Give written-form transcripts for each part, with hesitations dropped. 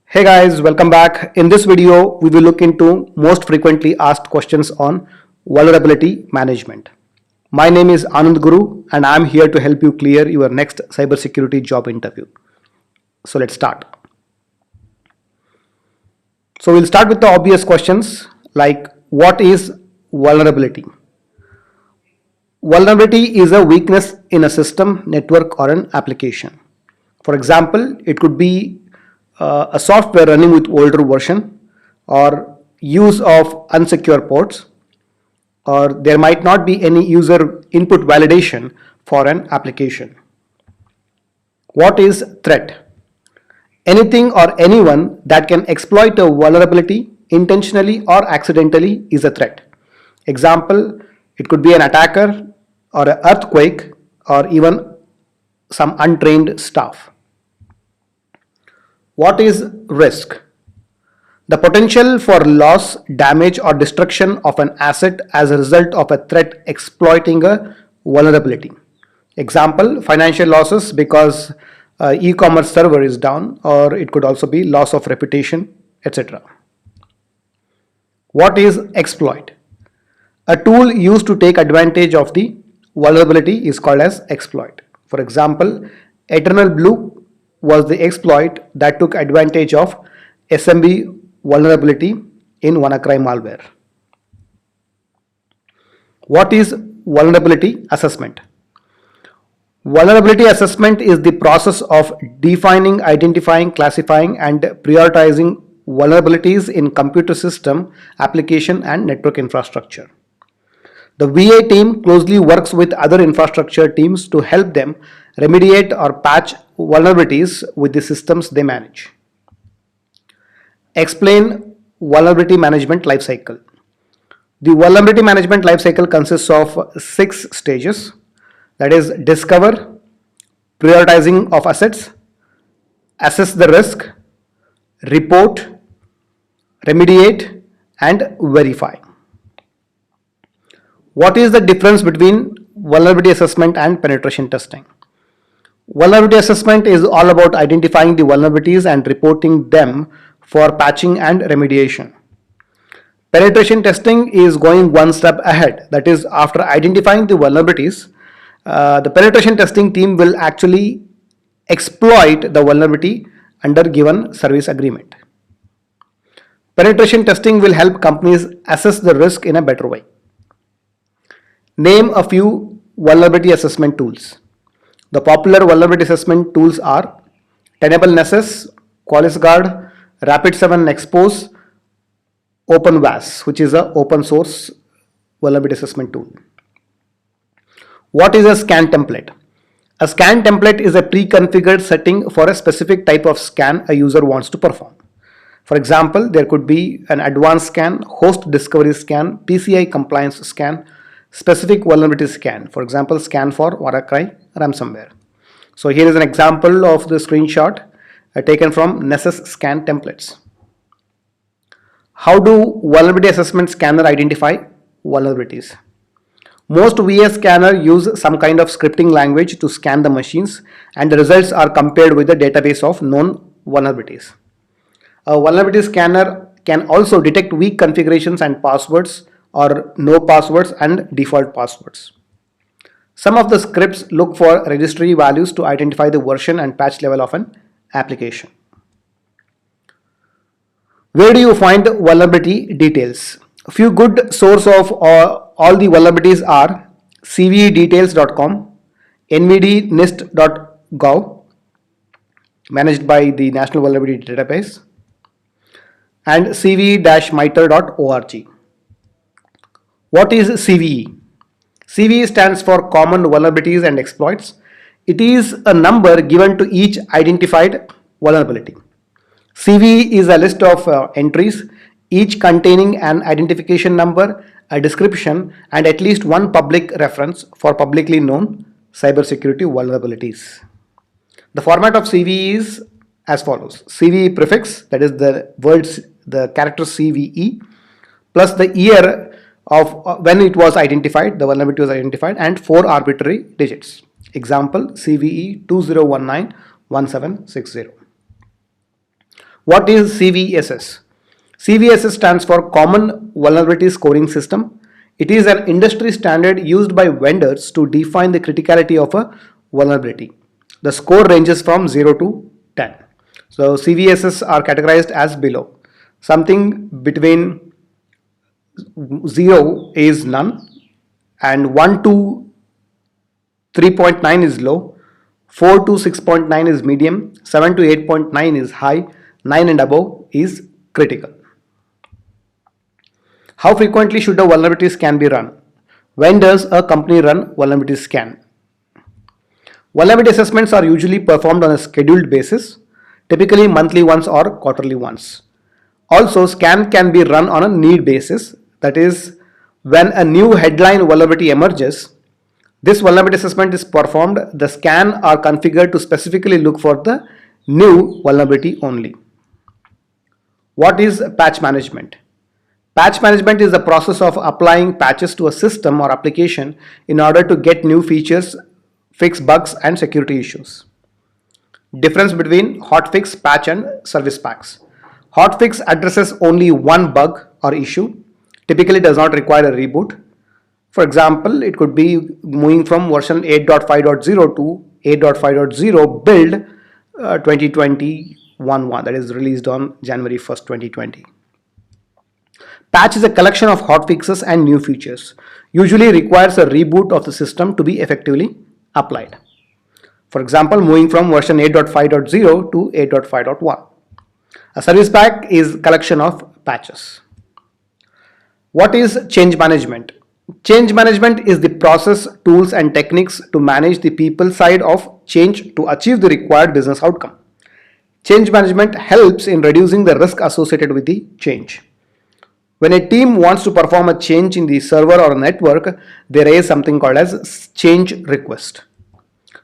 Hey guys, welcome back. In this video, we will look into most frequently asked questions on vulnerability management. My name is Anand Guru and I am here to help you clear your next cybersecurity job interview. So let's start. So we'll start with the obvious questions like what is vulnerability? Vulnerability is a weakness in a system, network or an application. For example, it could be a software running with older version or use of unsecure ports, or there might not be any user input validation for an application. What is threat? Anything or anyone that can exploit a vulnerability intentionally or accidentally is a threat. Example, it could be an attacker or an earthquake or even some untrained staff. What is risk? The potential for loss, damage or destruction of an asset as a result of a threat exploiting a vulnerability. Example, financial losses because e-commerce server is down, or it could also be loss of reputation, etc. What is exploit? A tool used to take advantage of the vulnerability is called as exploit. For example, Eternal Blue was the exploit that took advantage of SMB vulnerability in WannaCry malware. What is vulnerability assessment? Vulnerability assessment is the process of defining, identifying, classifying and prioritizing vulnerabilities in computer system, application and network infrastructure. The VA team closely works with other infrastructure teams to help them remediate or patch vulnerabilities with the systems they manage. Explain vulnerability management lifecycle. The vulnerability management lifecycle consists of 6 stages, that is discover, prioritizing of assets, assess the risk, report, remediate and verify. What is the difference between vulnerability assessment and penetration testing? Vulnerability assessment is all about identifying the vulnerabilities and reporting them for patching and remediation. Penetration testing is going one step ahead. That is, after identifying the vulnerabilities, the penetration testing team will actually exploit the vulnerability under given service agreement. Penetration testing will help companies assess the risk in a better way. Name a few vulnerability assessment tools. The popular vulnerability assessment tools are Tenable Nessus, Qualys Guard, Rapid7 Expose, OpenVAS, which is an open source vulnerability assessment tool. What is a scan template? A scan template is a pre-configured setting for a specific type of scan a user wants to perform. For example, there could be an advanced scan, host discovery scan, PCI compliance scan, specific vulnerability scan, for example scan for WannaCry ransomware. So here is an example of the screenshot taken from Nessus scan templates. How do vulnerability assessment scanner identify vulnerabilities? Most VS scanner use some kind of scripting language to scan the machines and the results are compared with the database of known vulnerabilities. A vulnerability scanner can also detect weak configurations and passwords or no passwords and default passwords. Some of the scripts look for registry values to identify the version and patch level of an application. Where do you find vulnerability details? A few good sources of all the vulnerabilities are cvedetails.com, nvdnist.gov, managed by the National Vulnerability Database, and cve-mitre.org. What is CVE? CVE stands for Common Vulnerabilities and Exploits. It is a number given to each identified vulnerability. CVE is a list of entries, each containing an identification number, a description, and at least one public reference for publicly known cybersecurity vulnerabilities. The format of CVE is as follows: CVE prefix, that is the character CVE, plus the year of when it was identified, the vulnerability was identified, and 4 arbitrary digits. Example, CVE 20191760. What is CVSS? CVSS stands for Common Vulnerability Scoring System. It is an industry standard used by vendors to define the criticality of a vulnerability. The score ranges from 0 to 10. So CVSS are categorized as below. Something between 0 is none, and 1 to 3.9 is low, 4 to 6.9 is medium, 7 to 8.9 is high, 9 and above is critical. How frequently should a vulnerability scan be run? When does a company run vulnerability scan? Vulnerability assessments are usually performed on a scheduled basis, typically monthly once or quarterly once. Also, scan can be run on a need basis, that is, when a new headline vulnerability emerges, this vulnerability assessment is performed, the scan are configured to specifically look for the new vulnerability only. What is patch management? Patch management is the process of applying patches to a system or application in order to get new features, fix bugs and security issues. Difference between hotfix, patch and service packs. Hotfix addresses only one bug or issue, typically does not require a reboot. For example, it could be moving from version 8.5.0 to 8.5.0 build 2020.1.1 that is released on January 1st, 2020. Patch is a collection of hotfixes and new features, usually requires a reboot of the system to be effectively applied. For example, moving from version 8.5.0 to 8.5.1. A service pack is a collection of patches. What is change management? Change management is the process, tools and techniques to manage the people side of change to achieve the required business outcome. Change management helps in reducing the risk associated with the change. When a team wants to perform a change in the server or network, they raise something called as change request.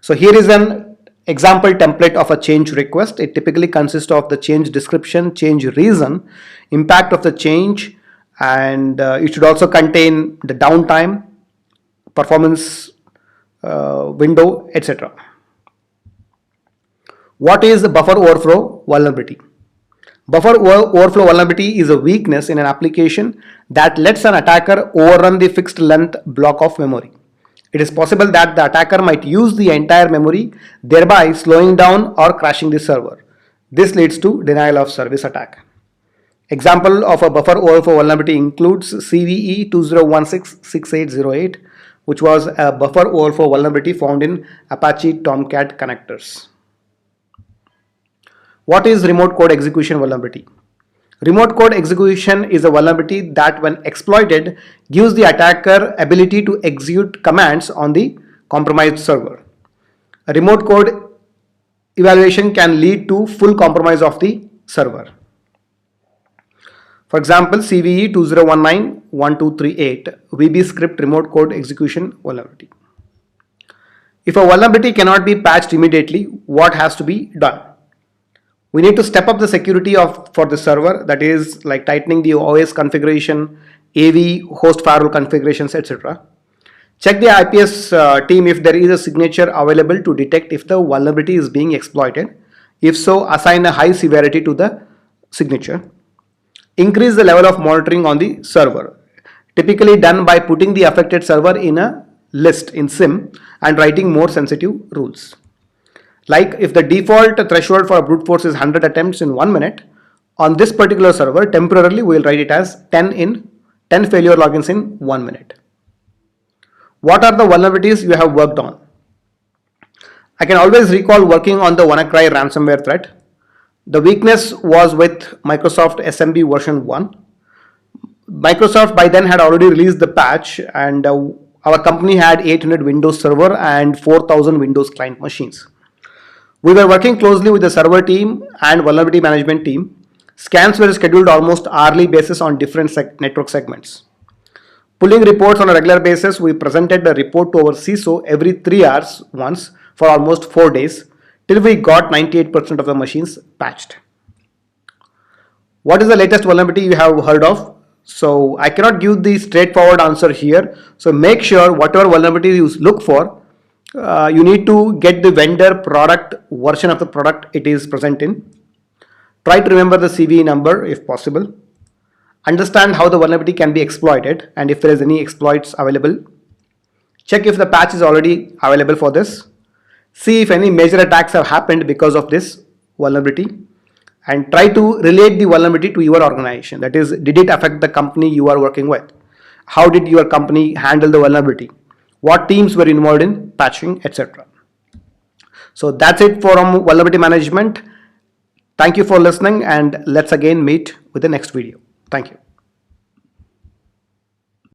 So here is an example template of a change request. It typically consists of the change description, change reason, impact of the change, and it should also contain the downtime, performance window, etc. What is the buffer overflow vulnerability? Buffer overflow vulnerability is a weakness in an application that lets an attacker overrun the fixed length block of memory. It is possible that the attacker might use the entire memory, thereby slowing down or crashing the server. This leads to denial of service attack. Example of a buffer overflow vulnerability includes CVE 2016-6808, which was a buffer overflow vulnerability found in Apache Tomcat connectors. What is remote code execution vulnerability? Remote code execution is a vulnerability that, when exploited, gives the attacker ability to execute commands on the compromised server. A remote code evaluation can lead to full compromise of the server. For example, CVE 2019-1238 VB script remote code execution vulnerability. If a vulnerability cannot be patched immediately, what has to be done? We need to step up the security for the server, that is like tightening the OS configuration, AV, host firewall configurations, etc. Check the IPS team if there is a signature available to detect if the vulnerability is being exploited. If so, assign a high severity to the signature. Increase the level of monitoring on the server, typically done by putting the affected server in a list in SIM and writing more sensitive rules. Like if the default threshold for a brute force is 100 attempts in 1 minute, on this particular server, temporarily we will write it as 10 failure logins in 1 minute. What are the vulnerabilities you have worked on? I can always recall working on the WannaCry ransomware threat. The weakness was with Microsoft SMB version 1. Microsoft by then had already released the patch, and our company had 800 Windows Server and 4000 Windows client machines. We were working closely with the server team and vulnerability management team. Scans were scheduled almost hourly basis on different network segments. Pulling reports on a regular basis, we presented the report to our CISO every 3 hours once for almost 4 days till we got 98% of the machines patched. What is the latest vulnerability you have heard of? So I cannot give the straightforward answer here. So make sure whatever vulnerability you look for, you need to get the vendor product version of the product it is present in. Try to remember the CVE number if possible. Understand how the vulnerability can be exploited and if there is any exploits available. Check if the patch is already available for this. See if any major attacks have happened because of this vulnerability, and try to relate the vulnerability to your organization. That is, did it affect the company you are working with? How did your company handle the vulnerability? What teams were involved in patching, etc. So that's it for vulnerability management. Thank you for listening, and let's again meet with the next video. Thank you.